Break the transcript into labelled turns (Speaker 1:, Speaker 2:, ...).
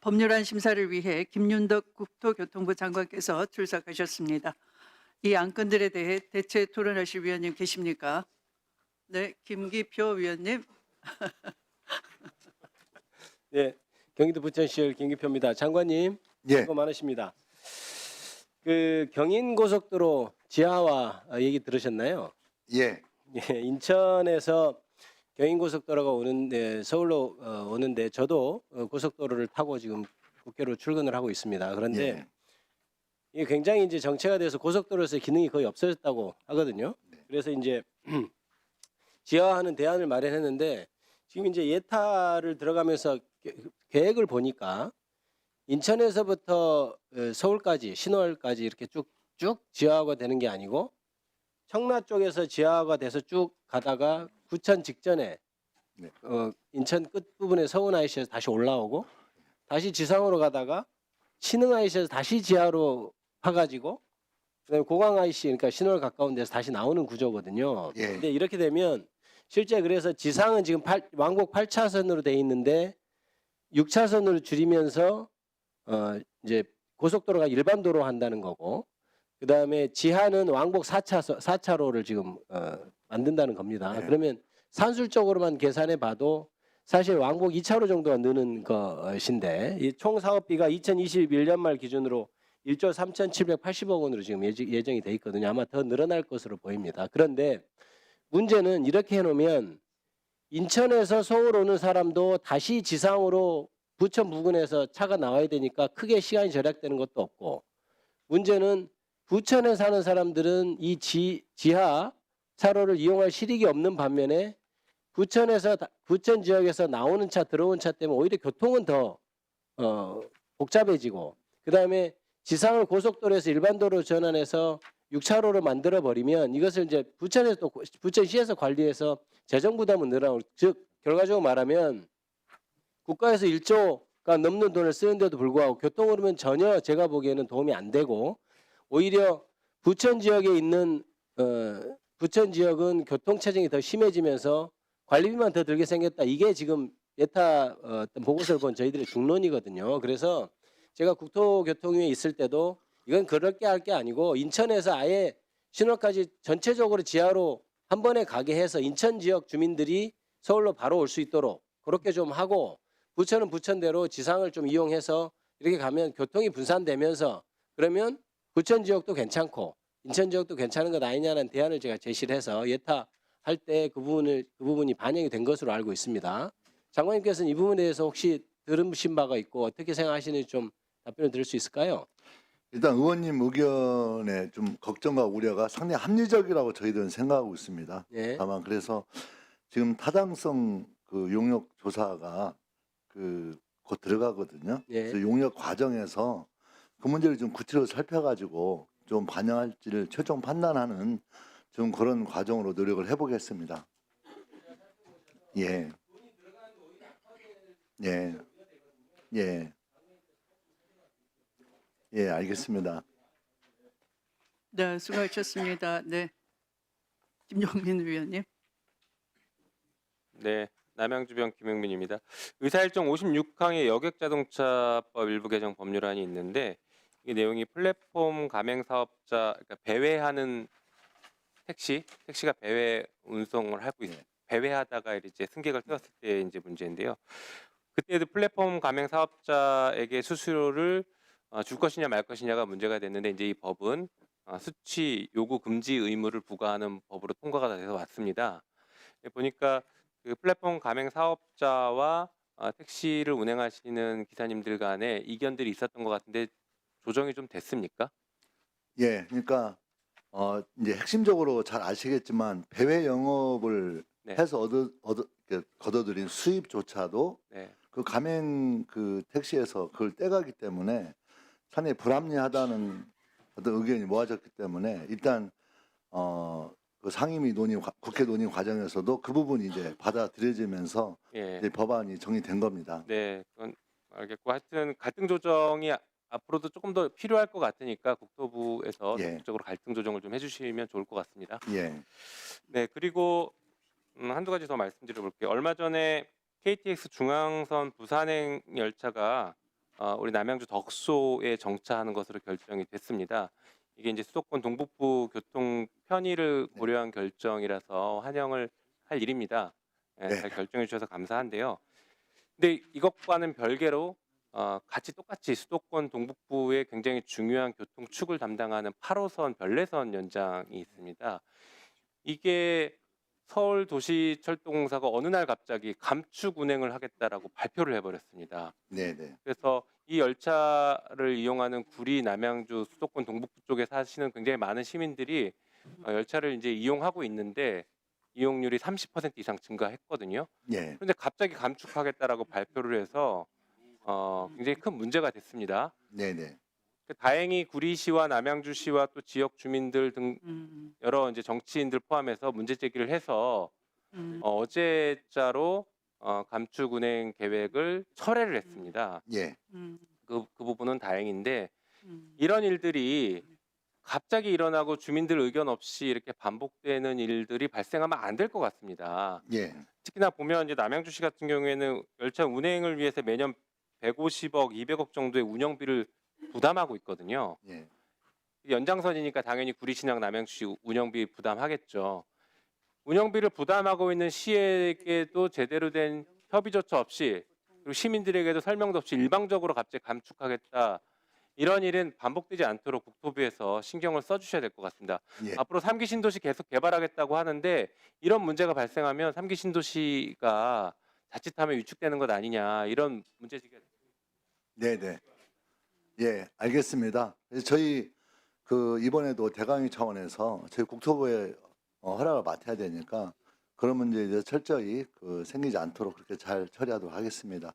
Speaker 1: 법률안 심사를 위해 김윤덕 국토교통부 장관께서 출석하셨습니다. 이 안건들에 대해 대체 토론하실 위원님 계십니까? 네, 김기표 위원님.
Speaker 2: 네, 경기도 부천시열 김기표입니다. 장관님,
Speaker 3: 예,
Speaker 2: 수고 많으십니다. 그 경인고속도로 지하화 얘기 들으셨나요?
Speaker 3: 예,
Speaker 2: 예, 인천에서 경인고속도로가 오는데 서울로 오는데 저도 고속도로를 타고 지금 국회로 출근을 하고 있습니다. 그런데
Speaker 3: 예,
Speaker 2: 이게 굉장히 이제 정체가 돼서 고속도로에서 기능이 거의 없어졌다고 하거든요. 그래서 이제 지하화하는 대안을 마련했는데 지금 이제 예타를 들어가면서 계획을 보니까 인천에서부터 서울까지 신월까지 이렇게 쭉쭉 지하화가 되는 게 아니고 청라 쪽에서 지하화가 돼서 쭉 가다가 구천 직전에
Speaker 3: 네.
Speaker 2: 인천 끝 부분에 서운 IC에서 다시 올라오고 다시 지상으로 가다가 신흥 IC에서 다시 지하로 파가지고 그다음에 고강 IC 그러니까 신월 가까운 데서 다시 나오는 구조거든요.
Speaker 3: 예.
Speaker 2: 근데 이렇게 되면 실제 그래서 지상은 지금 왕복 8차선으로 돼 있는데 6차선으로 줄이면서 이제 고속도로가 일반 도로 한다는 거고 그다음에 지하는 왕복 4차로를 지금 만든다는 겁니다.
Speaker 3: 네.
Speaker 2: 그러면 산술적으로만 계산해 봐도 사실 왕복 2차로 정도가 느는 것인데 이 총 사업비가 2021년 말 기준으로 1조 3,780억 원으로 지금 예정이 돼 있거든요. 아마 더 늘어날 것으로 보입니다. 그런데 문제는 이렇게 해놓으면 인천에서 서울 오는 사람도 다시 지상으로 부천 부근에서 차가 나와야 되니까 크게 시간이 절약되는 것도 없고 문제는 부천에 사는 사람들은 이 지하 차로를 이용할 실익이 없는 반면에 부천 지역에서 나오는 차 들어온 차 때문에 오히려 교통은 더 복잡해지고 그다음에 지상을 고속도로에서 일반도로 전환해서 6차로로 만들어 버리면 이것을 이제 부천에서 또 부천시에서 관리해서 재정 부담은 늘어나고 즉 결과적으로 말하면 국가에서 1조가 넘는 돈을 쓰는데도 불구하고 교통으로는 전혀 제가 보기에는 도움이 안 되고 오히려 부천 지역에 있는 부천 지역은 교통 체증이 더 심해지면서 관리비만 더 들게 생겼다. 이게 지금 예타 어떤 보고서를 본 저희들의 중론이거든요. 그래서 제가 국토교통위에 있을 때도 이건 그렇게 할 게 아니고 인천에서 아예 신월까지 전체적으로 지하로 한 번에 가게 해서 인천 지역 주민들이 서울로 바로 올 수 있도록 그렇게 좀 하고 부천은 부천대로 지상을 좀 이용해서 이렇게 가면 교통이 분산되면서 그러면 부천 지역도 괜찮고 인천 지역도 괜찮은 것 아니냐는 대안을 제가 제시를 해서 예타할 때 그 부분이 반영이 된 것으로 알고 있습니다. 장관님께서는 이 부분에 대해서 혹시 들으신 바가 있고 어떻게 생각하시는지 좀 답변을 드릴 수 있을까요?
Speaker 3: 일단 의원님 의견에 좀 걱정과 우려가 상당히 합리적이라고 저희들은 생각하고 있습니다.
Speaker 2: 예.
Speaker 3: 다만 그래서 지금 타당성 그 용역 조사가 곧 들어가거든요.
Speaker 2: 예.
Speaker 3: 그래서 용역 과정에서 그 문제를 좀 구체적으로 살펴가지고 좀 반영할지를 최종 판단하는 좀 그런 과정으로 노력을 해보겠습니다. 예. 예. 예. 예, 알겠습니다.
Speaker 1: 네, 수고하셨습니다. 네, 김용민 위원님.
Speaker 4: 네, 남양주병 김용민입니다. 의사일정 56항의 여객자동차법 일부 개정 법률안이 있는데 이 내용이 플랫폼 가맹 사업자 그러니까 배회하는 택시가 배회 운송을 하고 배회하다가 이제 승객을 태웠을 때 이제 문제인데요. 그때도 플랫폼 가맹 사업자에게 수수료를 줄 것이냐 말 것이냐가 문제가 됐는데 이제 이 법은 수취 요구 금지 의무를 부과하는 법으로 통과가 돼서 왔습니다. 보니까 그 플랫폼 가맹 사업자와 택시를 운행하시는 기사님들 간에 이견들이 있었던 것 같은데 조정이 좀 됐습니까?
Speaker 3: 예, 그러니까 이제 핵심적으로 잘 아시겠지만 배회 영업을
Speaker 4: 네.
Speaker 3: 해서 거둬들인 수입조차도
Speaker 4: 네.
Speaker 3: 그 가맹 그 택시에서 그걸 떼가기 때문에 상당히 불합리하다는 어떤 의견이 모아졌기 때문에 일단 그 상임위 국회 논의 과정에서도 그 부분이 이제 받아들여지면서
Speaker 4: 예.
Speaker 3: 이제 법안이 정리된 겁니다.
Speaker 4: 네, 그건 알겠고 하여튼 갈등 조정이 앞으로도 조금 더 필요할 것 같으니까 국토부에서
Speaker 3: 예.
Speaker 4: 적극적으로 갈등 조정을 좀 해주시면 좋을 것 같습니다.
Speaker 3: 예,
Speaker 4: 네, 그리고 한두 가지 더 말씀드려 볼게요. 얼마 전에 KTX 중앙선 부산행 열차가 우리 남양주 덕소에 정차하는 것으로 결정이 됐습니다. 이게 이제 수도권 동북부 교통 편의를
Speaker 3: 네.
Speaker 4: 고려한 결정이라서 환영을 할 일입니다. 예,
Speaker 3: 네.
Speaker 4: 잘 결정해 주셔서 감사한데요. 근데 이것과는 별개로 같이 똑같이 수도권 동북부에 굉장히 중요한 교통축을 담당하는 8호선 별내선 연장이 있습니다. 이게 서울도시철도공사가 어느 날 갑자기 감축 운행을 하겠다라고 발표를 해버렸습니다.
Speaker 3: 네네.
Speaker 4: 그래서 이 열차를 이용하는 구리, 남양주, 수도권 동북부 쪽에 사시는 굉장히 많은 시민들이 열차를 이제 이용하고 있는데 이용률이 30% 이상 증가했거든요.
Speaker 3: 예.
Speaker 4: 그런데 갑자기 감축하겠다라고 발표를 해서 굉장히 큰 문제가 됐습니다.
Speaker 3: 네네.
Speaker 4: 다행히 구리시와 남양주시와 또 지역 주민들 등 여러 이제 정치인들 포함해서 문제 제기를 해서 어제자로 감축 운행 계획을 철회를 했습니다.
Speaker 3: 예.
Speaker 4: 그 부분은 다행인데 이런 일들이 갑자기 일어나고 주민들 의견 없이 이렇게 반복되는 일들이 발생하면 안 될 것 같습니다.
Speaker 3: 예.
Speaker 4: 특히나 보면 이제 남양주시 같은 경우에는 열차 운행을 위해서 매년 150억, 200억 정도의 운영비를 부담하고 있거든요.
Speaker 3: 예.
Speaker 4: 연장선이니까 당연히 구리시랑 남양주시 운영비 부담하겠죠. 운영비를 부담하고 있는 시에게도 제대로 된 협의조차 없이 그리고 시민들에게도 설명도 없이 일방적으로 갑자기 감축하겠다. 이런 일은 반복되지 않도록 국토부에서 신경을 써주셔야 될 것 같습니다.
Speaker 3: 예.
Speaker 4: 앞으로 3기 신도시 계속 개발하겠다고 하는데 이런 문제가 발생하면 3기 신도시가 자칫하면 위축되는 것 아니냐 이런 문제 제기가
Speaker 3: 네네. 예, 알겠습니다. 그래서 저희 이번에도 대강위 차원에서 저희 국토부에 허락을 맡아야 되니까 그런 문제 이제 철저히 생기지 않도록 그렇게 잘 처리하도록 하겠습니다.